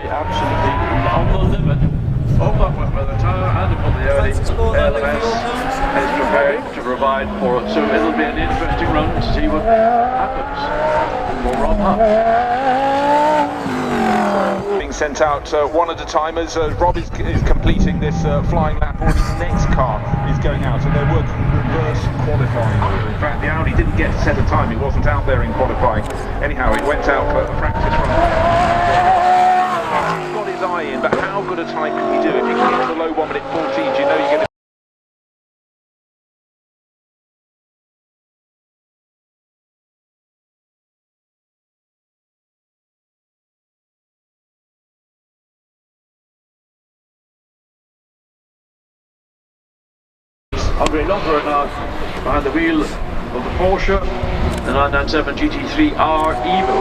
absolutely on the limit of that wet weather tyre, and upon the early LMS is prepared to provide for it. So it'll be an interesting run to see what happens. We'll Rob Huff. Being sent out one at a time as Rob is completing this flying lap, or his next car is going out, and they're working reverse qualifying. In fact, the Audi didn't get to set a time, it wasn't out there in qualifying. Anyhow, it went out for a practice run. He's got his eye in, but how good a time can he do? If you can get to the low 1 minute 14s, you know you're going to Andre Longer now behind the wheel of the Porsche, the 997 GT3R Evo.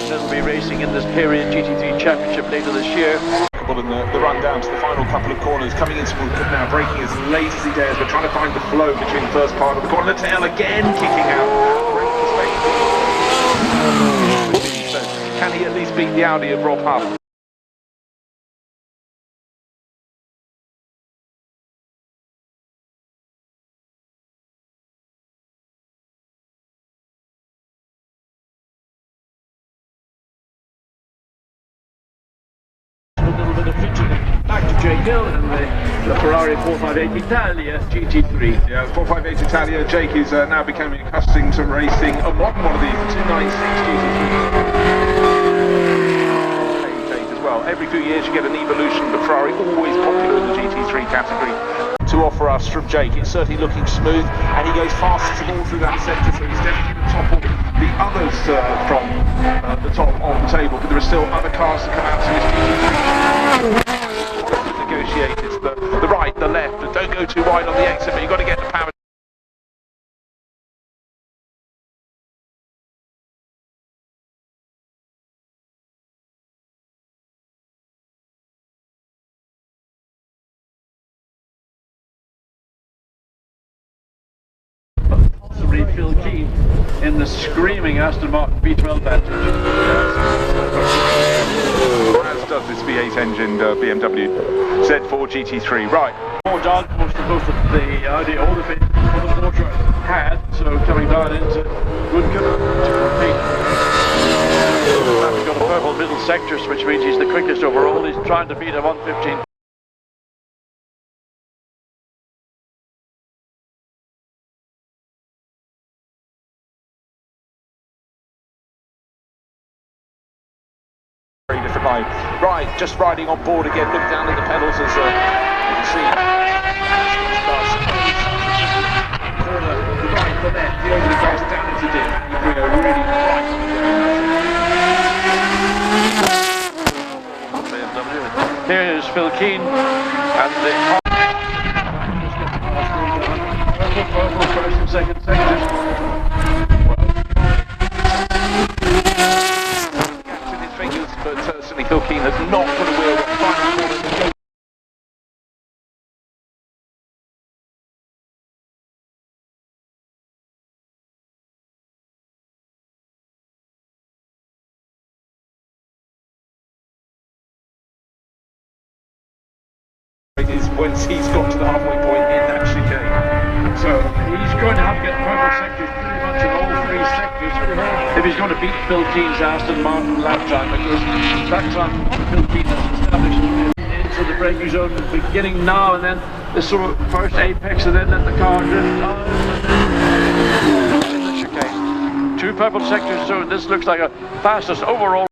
They'll be racing in this period GT3 Championship later this year. In the run down to the final couple of corners, coming into Goodwood now, braking as late as he dares, but trying to find the flow between the first part of the corner. The tail again kicking out. Can he at least beat the Audi of Rob Huff? Back to Jake Hill and the Ferrari 458 Italia GT3. Yeah, 458 Italia. Jake is now becoming accustomed to racing a modern one of these, the 296 GT3. As well. Every few years you get an evolution of the Ferrari, always popular in the GT3 category. To offer us from Jake, it's certainly looking smooth, and he goes fastest of all through that sector, so he's definitely the top of the others from the top of the table, but there are still other cars to come out to this GT3. Negotiate is the right, the left, and don't go too wide on the exit, but you've got to get the power. Possibly Phil Keane in the screaming Aston Martin V12 Vantage. As does this V8 engined BMW Z4 GT3. Right. More downforce than both the Audi or the Porsche had, so coming down into Goodwood to compete. Now we've got a purple middle sectors, which means he's the quickest overall. He's trying to beat a 1:15. Very different line. Right, just riding on board again, look down at the pedals as you can see. Corner, the right, the left, the over the gas down into dip. You bring a really right BMW. Here is Phil Keane and the purple first and second sectors. But certainly Phil Keane has not put a wheel on the final corner. It is once he's got to the halfway point in that chicane. So he's going to have to get purple sectors pretty much in all three sectors if he's going to beat Phil Keane's Aston Martin lap time, because that time Phil Keane has established into the braking zone beginning now, and then this sort of first apex, and then let the car drift down in the chicane. Two purple sectors, so this looks like a fastest overall.